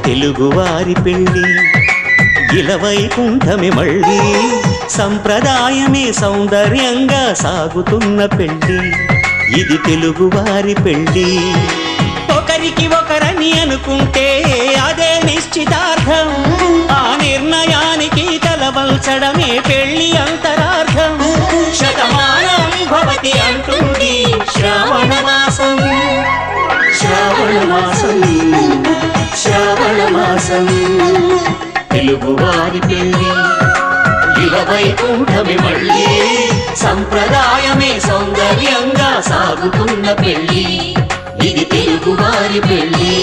తెలుగువారి పెళ్ళి ఇలవైకుంఠమే మళ్ళీ సంప్రదాయమే సౌందర్యంగా సాగుతున్న పెళ్ళి ఇది తెలుగువారి పెళ్ళి ఒకరికి ఒకరని అనుకుంటే అదే నిశ్చితార్థం ఆ నిర్ణయానికి తలవంచడమే పెళ్ళి అంతరార్థం శతమానం భవతి అంటుంది శ్రావణ మాసం శ్రావణ మాసం శ్రావణ మాసం తెలుగువారి పెళ్ళి ఇలవైకుంఠమే మళ్ళీ సంప్రదాయమే సౌందర్యంగా సాగుతున్న పెళ్ళి ఇది తెలుగువారి పెళ్ళి